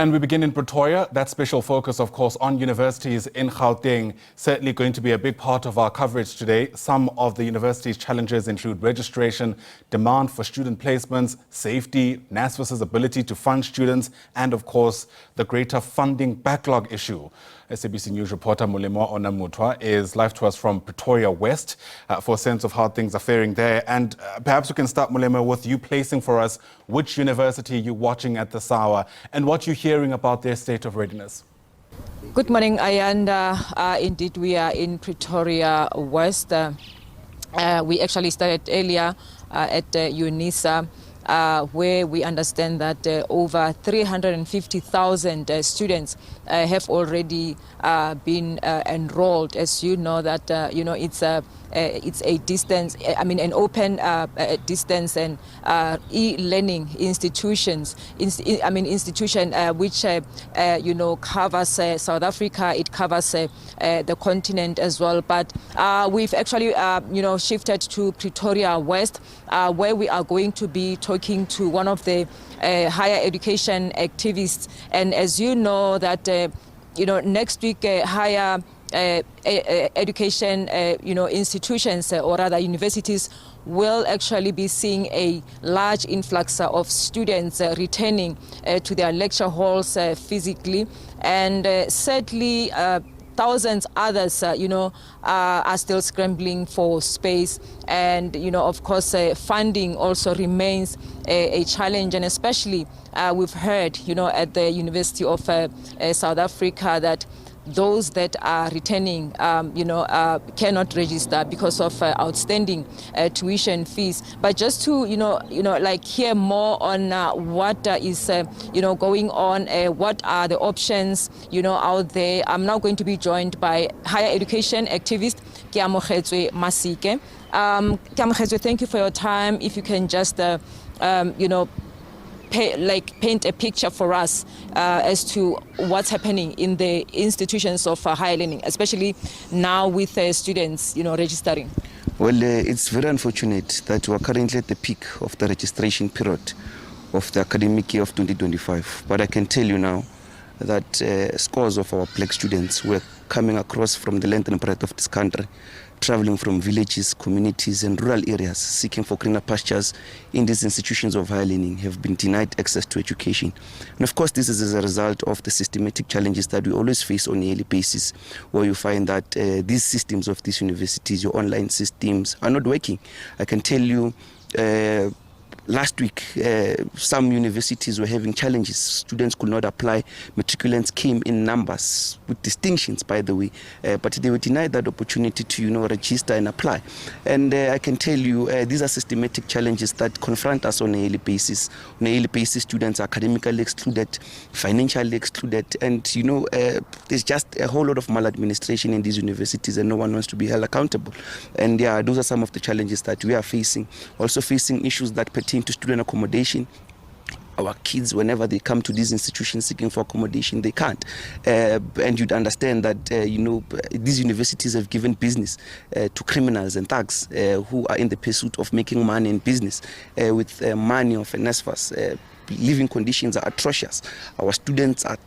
And we begin in Pretoria. That special focus, of course, on universities in Gauteng, certainly going to be a big part of our coverage today. Some of the university's challenges include registration, demand for student placements, safety, NSFAS's ability to fund students, and, of course, the greater funding backlog issue. SABC News reporter Molemo on Mothoa is live to us from Pretoria West for a sense of how things are faring there. And perhaps we can start, Molemo, with you placing for us which university you're watching at this hour and what you're hearing about their state of readiness. Good morning, Ayanda. Indeed, we are in Pretoria West. We actually started earlier at UNISA, where we understand that over 350,000 students have already been enrolled. As you know, that it's a distance, an open distance and e-learning institution which covers South Africa. It covers the continent as well. But we've actually shifted to Pretoria West, where we are going to be talking to one of the higher education activists. And as you know that next week higher education institutions or rather universities will actually be seeing a large influx of students returning to their lecture halls physically, and sadly thousands others are still scrambling for space. And of course funding also remains a challenge, and especially we've heard at the University of South Africa that those that are returning, cannot register because of outstanding tuition fees. But just to, hear more on what is, going on, what are the options, out there. I'm now going to be joined by higher education activist Keamogetswe Masike. Keamogetswe, thank you for your time. If you can just, paint a picture for us as to what's happening in the institutions of higher learning, especially now with students, registering. Well, it's very unfortunate that we're currently at the peak of the registration period of the academic year of 2025. But I can tell you now that scores of our black students were coming across from the length and breadth of this country, traveling from villages, communities and rural areas, seeking for greener pastures in these institutions of higher learning, have been denied access to education. And of course, this is as a result of the systematic challenges that we always face on a yearly basis, where you find that these systems of these universities, your online systems, are not working. I can tell you, last week, some universities were having challenges. Students could not apply. Matriculants came in numbers, with distinctions, by the way, but they were denied that opportunity to, register and apply. And I can tell you, these are systematic challenges that confront us on a yearly basis. On a yearly basis, students are academically excluded, financially excluded, and, there's just a whole lot of maladministration in these universities, and no one wants to be held accountable. And yeah, those are some of the challenges that we are facing. Also facing issues that pertain to student accommodation. Our kids, whenever they come to these institutions seeking for accommodation, they can't. And you'd understand that, these universities have given business to criminals and thugs who are in the pursuit of making money in business with money of NSFAS. Living conditions are atrocious. Our students are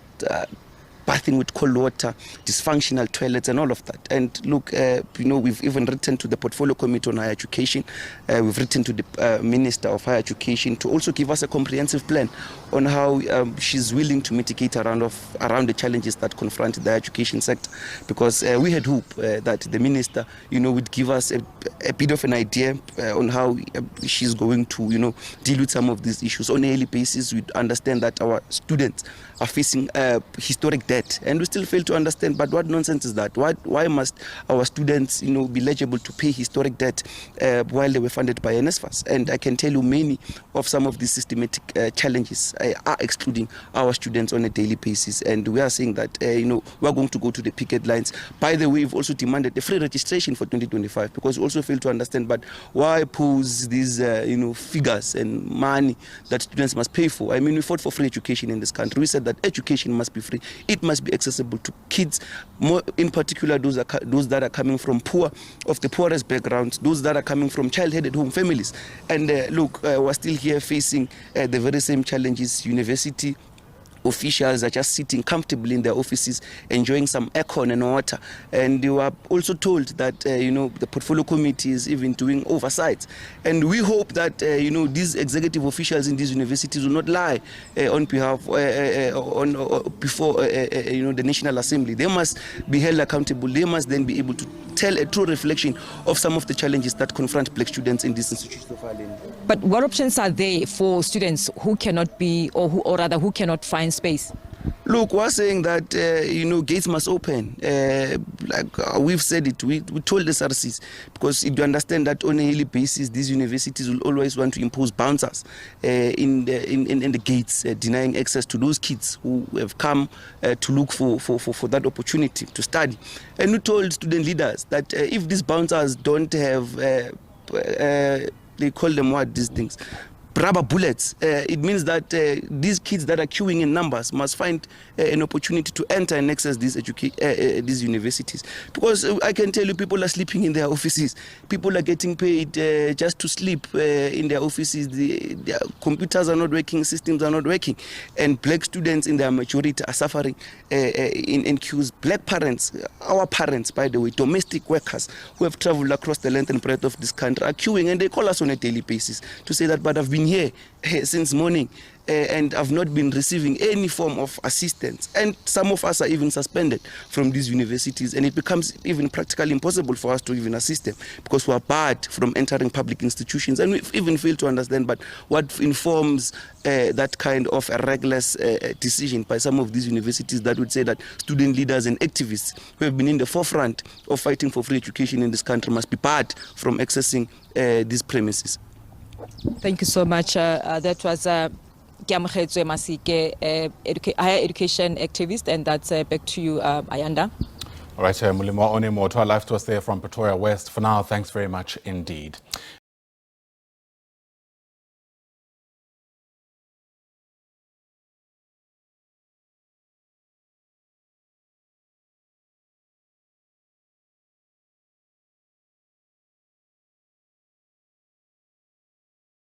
bathing with cold water, dysfunctional toilets and all of that. And look, we've even written to the Portfolio Committee on Higher Education. We've written to the Minister of Higher Education to also give us a comprehensive plan on how she's willing to mitigate around the challenges that confront the education sector. Because we had hope that the Minister, would give us a bit of an idea on how she's going to, deal with some of these issues. On a daily basis, we understand that our students are facing historic debt, and we still fail to understand, but what nonsense is that? Why must our students, be eligible to pay historic debt while they were funded by NSFAS? And I can tell you many of some of these systematic challenges are excluding our students on a daily basis, and we are saying that, we're going to go to the picket lines. By the way, we've also demanded a free registration for 2025, because we also fail to understand, but why pose these, figures and money that students must pay for? We fought for free education in this country. We said that education must be free. It must be accessible to kids, more in particular those that are coming from the poorest backgrounds, those that are coming from child-headed home families. And look, we're still here facing the very same challenges. University officials are just sitting comfortably in their offices, enjoying some aircon and water. And you are also told that, the portfolio committee is even doing oversight. And we hope that, these executive officials in these universities will not lie on behalf, before, the National Assembly. They must be held accountable. They must then be able to tell a true reflection of some of the challenges that confront black students in these institutions of our learning. But what options are there for students who cannot be, or rather who cannot find space? Look, we're saying that, gates must open. We've said it, we told the SABCs, because you understand that on a yearly basis, these universities will always want to impose bouncers in the gates, denying access to those kids who have come to look for that opportunity to study. And we told student leaders that if these bouncers don't have, they call them what, these things? Rubber bullets. It means that these kids that are queuing in numbers must find an opportunity to enter and access these universities. Because I can tell you, people are sleeping in their offices. People are getting paid just to sleep in their offices. Their computers are not working, systems are not working. And black students in their majority are suffering in queues. Black parents, our parents, by the way, domestic workers who have traveled across the length and breadth of this country are queuing, and they call us on a daily basis to say that, but I've been here since morning and I've not been receiving any form of assistance. And some of us are even suspended from these universities, and it becomes even practically impossible for us to even assist them because we are barred from entering public institutions. And we even fail to understand but what informs that kind of a reckless decision by some of these universities that would say that student leaders and activists who have been in the forefront of fighting for free education in this country must be barred from accessing these premises. Thank you so much. That was Kiamkhetswe Masike, higher education activist, and that's back to you, Ayanda. All right, Molemo, Mothoa, live to us there from Pretoria West. For now, thanks very much indeed.